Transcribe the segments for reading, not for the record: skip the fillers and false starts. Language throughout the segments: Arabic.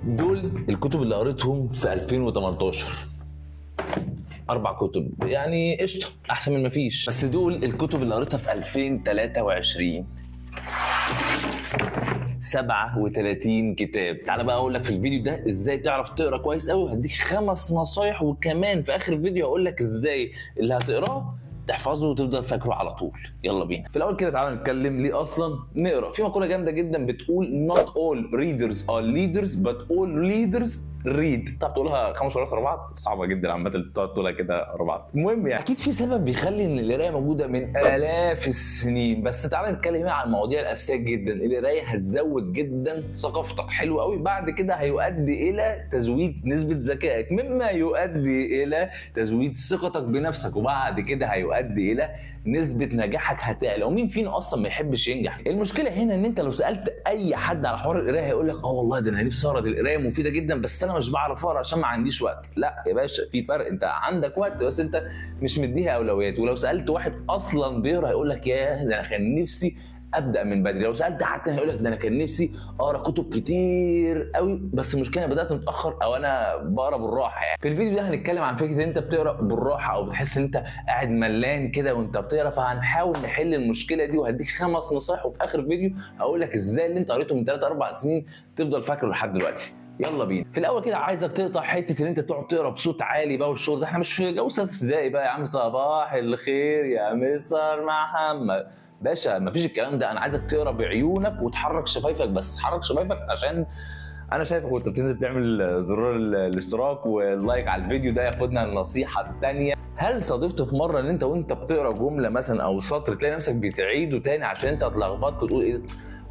دول الكتب اللي قريتهم في 2018. 4 كتب يعني قشطه، احسن من مفيش. بس دول الكتب اللي قريتها في 2023. 37 كتاب. تعالى بقى اقول لك في الفيديو ده ازاي تعرف تقرا كويس قوي، وهديك 5 نصايح، وكمان في اخر الفيديو هقول لك ازاي اللي هتقراه تحفظه وتفضل فاكره على طول. يلا بينا. في الاول كده تعالى نتكلم ليه اصلا نقرا. في مقوله جامده جدا بتقول not all readers are leaders but all leaders read. طب تقولها 5 مرات ورا بعض صعبه جدا عامه تقعد تقولها كده ورا بعض. المهم يعني اكيد في سبب بيخلي ان القرايه موجوده من الاف السنين، بس تعالى نتكلم عن المواضيع الاساسيه جدا. القرايه هتزود جدا ثقافتك، حلو قوي. بعد كده هيؤدي الى تزويد نسبه ذكائك، مما يؤدي الى تزويد ثقتك بنفسك، وبعد كده هيؤدي الى نسبه نجاحك هتعلى. ومين فينا اصلا ما يحبش ينجح؟ المشكله هنا ان انت لو سالت اي حد على حوار القرايه هيقول لك والله ده انا نفسي اقرا، القرايه مفيده جدا بس انا مش بعرف اقرا عشان ما عنديش وقت. لا يا باشا، في فرق. انت عندك وقت بس انت مش مديها اولويات. ولو سالت واحد اصلا بيقرا هيقول لك ياه ده انا كان نفسي ابدا من بدري. لو سالت حتى هيقول لك ده انا كان نفسي اقرا كتب كتير قوي، بس المشكله انا بدات متاخر او انا بقرا بالراحه. يعني في الفيديو ده هنتكلم عن فكره ان انت بتقرا بالراحه او بتحس ان انت قاعد ملان كده وانت بتقرا، فهنحاول نحل المشكله دي، وهديك 5 نصايح، وفي اخر الفيديو هقول لك ازاي اللي انت قريته من 3-4 سنين تفضل فاكره لحد دلوقتي. يلا بينا. في الاول كده عايزك تقطع حته ان انت تقعد تقرا بصوت عالي بقى والشغل ده. احنا مش في جو سنه ابتدائي بقى يا عم. صباح الخير يا مستر محمد باشا، مفيش الكلام ده. انا عايزك تقرا بعيونك وتحرك شفايفك، بس حرك شفايفك عشان انا شايفك وانت بتنزل تعمل زرار الاشتراك واللايك على الفيديو ده. ياخدنا النصيحه الثانيه. هل صادفت في مره ان انت وانت بتقرا جمله مثلا او سطر تلاقي نفسك بتعيده تاني عشان انت اتلخبطت تقول ايه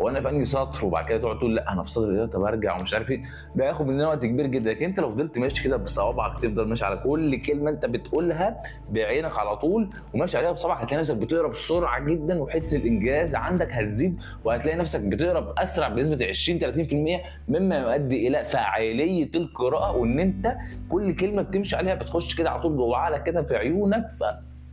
هو انا في انهي سطر، وبعد كده تقعد تقول لا انا في السطر ده، طب ارجع ومش عارف ايه. بياخد مننا وقت كبير جدا. لكن انت لو فضلت ماشي كده بصوابعك، تفضل ماشي على كل كلمه انت بتقولها بعينك على طول وماشي عليها بصبعك، هتلاقي نفسك بتقرا بسرعه جدا، وحته الانجاز عندك هتزيد، وهتلاقي نفسك بتقرا باسرع بنسبه 20-30%، مما يؤدي الى فاعليه القراءه، وان انت كل كلمه بتمشي عليها بتخش كده على طول جوه عقلك كده في عيونك،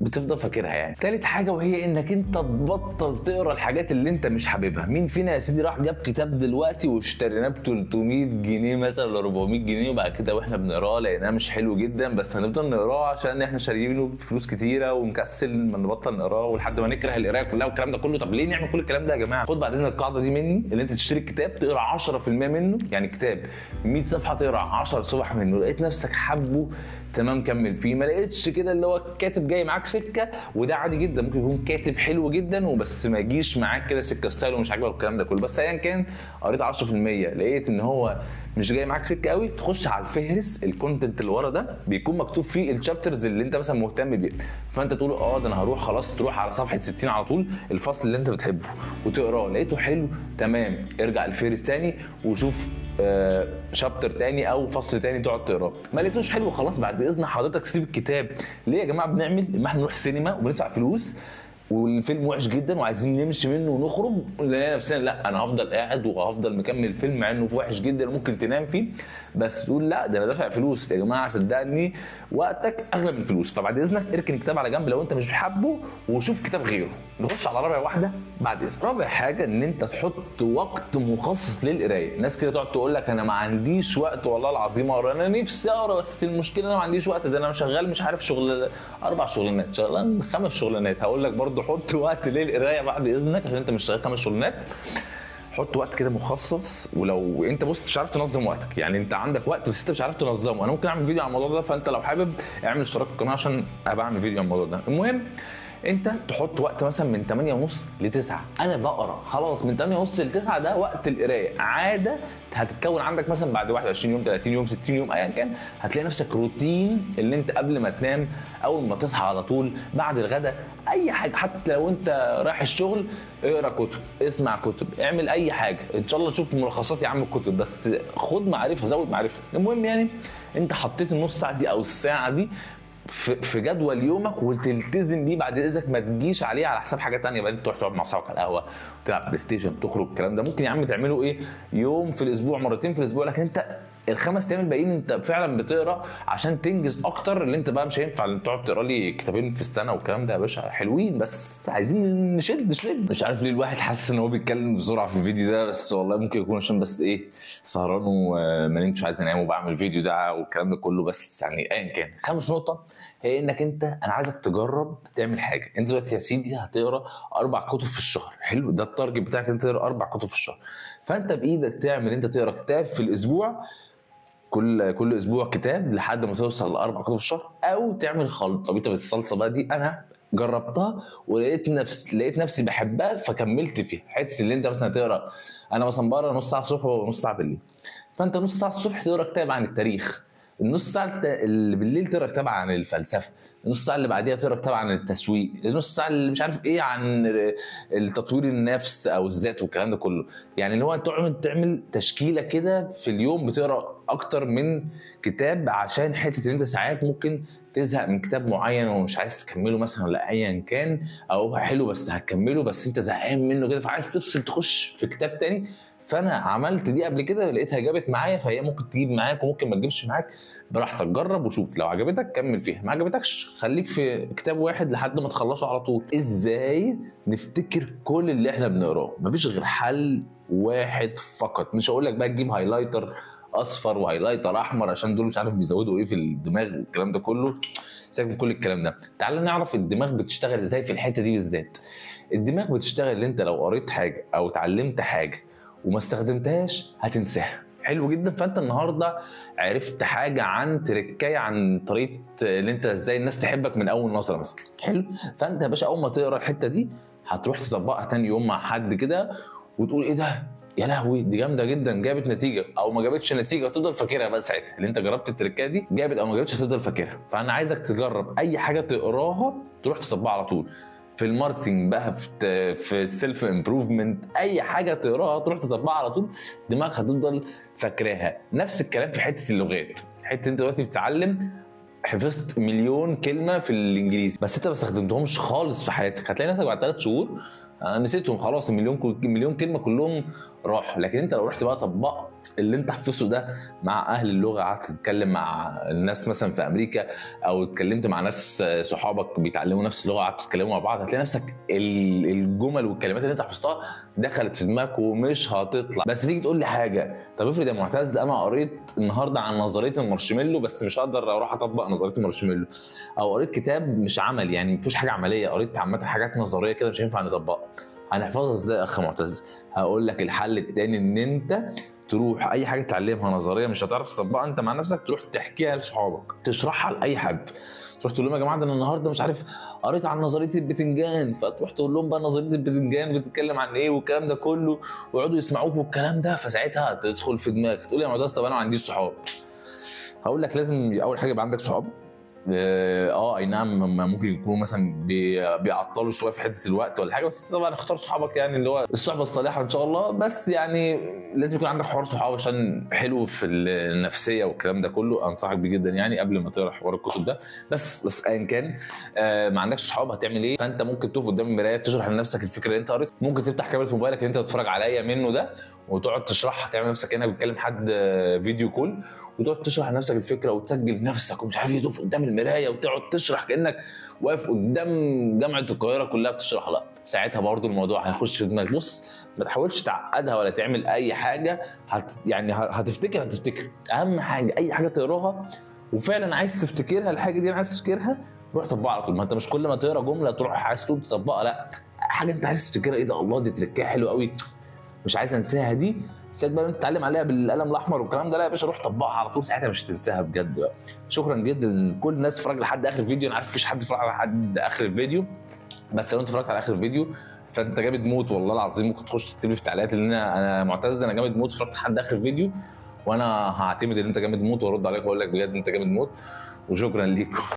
بتفضل فاكرها. يعني تالت حاجه وهي انك انت تبطل تقرا الحاجات اللي انت مش حاببها. مين فينا يا سيدي راح جاب كتاب دلوقتي واشتريناه ب 300 جنيه مثلا ولا 400 جنيه، وبعد كده واحنا بنقراه لقيناه مش حلو جدا، بس هنفضل نقراه عشان احنا شاريينه بفلوس كتيره ونكسل ما نبطل نقراه ولحد ما نكره القرايه كلها والكلام ده كله. طب ليه نعمل كل الكلام ده يا جماعه؟ خد بعد اذنك القاعده دي مني، اللي انت تشتري الكتاب تقرا 10% منه. يعني كتاب 100 صفحه تقرا 10 صفح منه، لقيت نفسك حبه تمام كمل فيه. ما لقيتش كده اللي هو كاتب جاي معاك سكه، وده عادي جدا، ممكن يكون كاتب حلو جدا وبس ما يجيش معاك كده سكه ستايل ومش عاجبك الكلام ده كله. بس ايا كان قريت 10% لقيت ان هو مش جاي معاك سكه قوي، تخش على الفهرس الكونتنت اللي ورا ده بيكون مكتوب فيه الشابترز اللي انت مثلا مهتم بيه، فانت تقول ده انا هروح خلاص، تروح على صفحه 60 على طول الفصل اللي انت بتحبه وتقراه. لقيته حلو تمام، ارجع الفهرس تاني وشوف شابتر تاني او فصل تاني تقعد تقراه. ما لقيتوش حلو خلاص بعد اذن حضرتك سيب الكتاب. ليه يا جماعه بنعمل ما احنا نروح السينما وبندفع فلوس والفيلم وحش جدا وعايزين نمشي منه ونخرج، نلاقي نفسنا لا انا هفضل قاعد وهفضل مكمل الفيلم مع انه وحش جدا وممكن تنام فيه، بس تقول لا ده انا دافع فلوس. يا جماعه صدقني وقتك اغلى من الفلوس. فبعد اذنك اركن الكتاب على جنب لو انت مش بتحبه وشوف كتاب غيره. نخش على رابع واحده بعد اذنك. رابع حاجه ان انت تحط وقت مخصص للقرايه. ناس كده تقعد تقول لك انا ما عنديش وقت والله العظيم اقرا، انا نفسي اقرا بس المشكله انا ما عنديش وقت، ده انا شغال مش عارف شغل 4 شغلانات، شغلان 5 شغلانات. هقول لك برضو حط وقت للقرايه بعد اذنك عشان انت مش شغال 5 شغلانات. حط وقت كده مخصص. ولو انت بص مش عارف تنظم وقتك، يعني انت عندك وقت بس انت مش عارف تنظمه، انا ممكن اعمل فيديو عن الموضوع ده، فانت لو حابب اعمل اشتراك في القناه عشان ابقى اعمل فيديو عن الموضوع ده. المهم انت تحط وقت مثلا من 8:30 ل9. انا بقرا خلاص من 8:30 ل9، ده وقت القرايه. عاده هتتكون عندك مثلا بعد 21 يوم 30 يوم 60 يوم ايا كان، هتلاقي نفسك روتين اللي انت قبل ما تنام اول ما تصحى على طول بعد الغداء اي حاجه، حتى لو انت رايح الشغل اقرا كتب، اسمع كتب، اعمل اي حاجه، ان شاء الله شوف ملخصات يا عم الكتب، بس خد معرفه زود معرفه. المهم يعني انت حطيت النص ساعه دي او الساعه دي في جدول يومك وتلتزم بيه. بعد اذنك ما تجيش عليه على حساب حاجه ثانيه، بعدين تروح تقعد مع اصحابك على القهوه تلعب بلاي ستيشن تخرج. الكلام ده ممكن يا عم تعمله ايه يوم في الاسبوع، مرتين في الاسبوع، لكن انت ال5 ايام الباقيين انت فعلا بتقرا عشان تنجز اكتر. اللي انت بقى مش هينفع تقعد تقرا لي كتابين في السنه والكلام ده يا باشا، حلوين بس عايزين نشد. مش عارف ليه الواحد حاسس ان هو بيتكلم بسرعه في الفيديو ده، بس والله ممكن يكون عشان بس ايه سهران وما نمتش عايز انام وبعمل الفيديو ده والكلام ده كله. بس يعني ايا كان، خامس نقطه هي انك انا عايزك تجرب تعمل حاجه. انت دلوقتي يا سيدي هتقرا 4 كتب في الشهر، حلو، ده التارجت بتاعك، انت تقرا 4 كتب في الشهر. فانت بايدك تعمل انت تقرا كتاب في الاسبوع، كل اسبوع كتاب لحد ما توصل ل4 كتب في الشهر، او تعمل خلطه بالصلصه بقى. دي انا جربتها ولقيت نفسي بحبها فكملت فيها. حته اللي انت مثلا تقرا، انا مثلا بقرا نص ساعه الصبح ونص ساعه بالليل، فانت نص ساعه الصبح تقرا كتاب عن التاريخ، النص ساعه اللي بالليل تقرا كتاب عن الفلسفه، النص ساعه اللي بعديها تقرا كتاب عن التسويق، النص ساعه اللي مش عارف ايه عن التطوير النفس او الذات والكلام ده كله. يعني اللي هو تعمل تشكيله كده في اليوم بتقرا اكتر من كتاب، عشان حته ان انت ساعات ممكن تزهق من كتاب معين ومش عايز تكمله مثلا، لا ايا كان، او هو حلو بس هتكمله بس انت زهقان منه كده فعايز تفصل تخش في كتاب تاني. فانا عملت دي قبل كده لقيتها جابت معايا، فهي ممكن تجيب معاك وممكن ما تجيبش معاك، براحتك جرب وشوف. لو عجبتك كمل فيها، ما عجبتكش خليك في كتاب واحد لحد ما تخلصه على طول. ازاي نفتكر كل اللي احنا بنقراه؟ مفيش غير حل واحد فقط. مش هقول لك بقى تجيب هايلايتر اصفر وهايلايتر احمر عشان دول مش عارف بيزودوا ايه في الدماغ والكلام ده كله، سيبك من كل الكلام ده. تعال نعرف الدماغ بتشتغل ازاي في الحته دي بالذات. الدماغ بتشتغل اللي انت لو قريت حاجه او اتعلمت حاجه وما استخدمتهاش هتنساها. حلو جدا. فانت النهارده عرفت حاجه عن تركايه عن طريقه اللي انت ازاي الناس تحبك من اول نظره مثلا، حلو. فانت يا باشا اول ما تقرا الحته دي هتروح تطبقها تاني يوم مع حد كده وتقول ايه ده، يا لهوي دي جامده جدا، جابت نتيجه او ما جابتش نتيجه، تفضل فاكرها بقى ساعتها اللي انت جربت التركايه دي، جابت او ما جابتش تفضل فاكرها. فانا عايزك تجرب اي حاجه تقراها تروح تطبقها على طول، في الماركتنج بقى، في السيلف امبروفمنت، اي حاجه تقراها تروح تطبقها على طول، دماغك هتفضل فاكراها. نفس الكلام في حته اللغات. حته انت دلوقتي بتتعلم، حفظت مليون كلمه في الانجليزي بس انت ما استخدمتهمش خالص في حياتك، هتلاقي نفسك بعد 3 شهور نسيتهم خلاص، مليون كلمه كلهم راحوا. لكن انت لو رحت بقى طبقت اللي انت حفظته ده مع اهل اللغه، قعدت تتكلم مع الناس مثلا في امريكا او اتكلمت مع ناس صحابك بيتعلموا نفس اللغه، قعدتوا تتكلموا مع بعض، هتلاقي نفسك الجمل والكلمات اللي انت حفظتها دخلت في دماغك ومش هتطلع. بس تيجي تقول لي حاجه، طب افرض يا معتز انا قريت النهارده عن نظريه المارشميلو بس مش هقدر اروح اطبق نظريه المارشميلو، او قريت كتاب مش عملي يعني مفيش حاجه عمليه، قريت عامه حاجات نظريه كده مش هينفع نطبقها، هنحفظها ازاي يا اخ معتز؟ هقول لك الحل التاني، ان انت تروح اي حاجه تتعلمها نظريه مش هتعرف تطبقها انت مع نفسك، تروح تحكيها لصحابك، تشرحها لاي حد، تروح تقول لهم يا جماعه ده انا النهارده مش عارف قريت عن نظريه البتنجان، فتروح تقول لهم بقى نظريه البتنجان بتتكلم عن ايه والكلام ده كله، ويقعدوا يسمعوك والكلام ده، فساعتها تدخل في دماغك تقول يا معتز طب انا ما عنديش صحاب. هقول لك لازم اول حاجه يبقى عندك صحاب. اي نعم ممكن يكونوا مثلا بيعطلوا شويه في حته الوقت ولا حاجه، بس طبعا اختار صحابك يعني اللي هو الصحبه الصالحه ان شاء الله. بس يعني لازم يكون عندك حوار صحاب عشان حلو في النفسيه والكلام ده كله، انصحك بيه جدا يعني قبل ما تقرا حوار الكتب ده. بس ايا كان ما عندكش صحاب هتعمل ايه؟ فانت ممكن تقف قدام المرايه تشرح لنفسك الفكره اللي انت قريت، ممكن تفتح كاميرا موبايلك اللي انت بتتفرج عليا منه ده وتقعد تشرحها، تعمل نفسك كانك بتكلم حد فيديو كول، وتقعد تشرح لنفسك الفكره وتسجل نفسك ومش عارف ايه، تقف قدام المرايه وتقعد تشرح كانك واقف قدام جامعه القاهره كلها بتشرح لها. ساعتها برضو الموضوع هيخش في دماغك. بص ما تحاولش تعقدها ولا تعمل اي حاجه، يعني هتفتكر اهم حاجه اي حاجه تقراها وفعلا عايز تفتكرها، الحاجه دي عايز تفتكرها روح طبقها على طول. ما انت مش كل ما تقرا جمله تروح عايز تقول تطبقها، لا حاجه انت عايز تفتكرها، ايه ده الله دي تركيه حلوه قوي مش عايز انساها دي، سيبك بقى انت تتعلم عليها بالقلم الاحمر والكلام ده، لا يا باشا روح طبقها على طول، ساعتها مش هتنساها بجد بقى. شكرا جدا لكل الناس اتفرج لحد اخر الفيديو، انا عارف مفيش حد اتفرج لحد اخر الفيديو، بس لو انت اتفرجت على اخر الفيديو فانت جامد موت والله العظيم. ممكن تخش تكتب لي في التعليقات ان انا معتز انا جامد موت اتفرجت لحد اخر الفيديو، وانا هعتمد ان انت جامد موت وارد عليك واقول لك بجد انت جامد موت. وشكرا ليكم.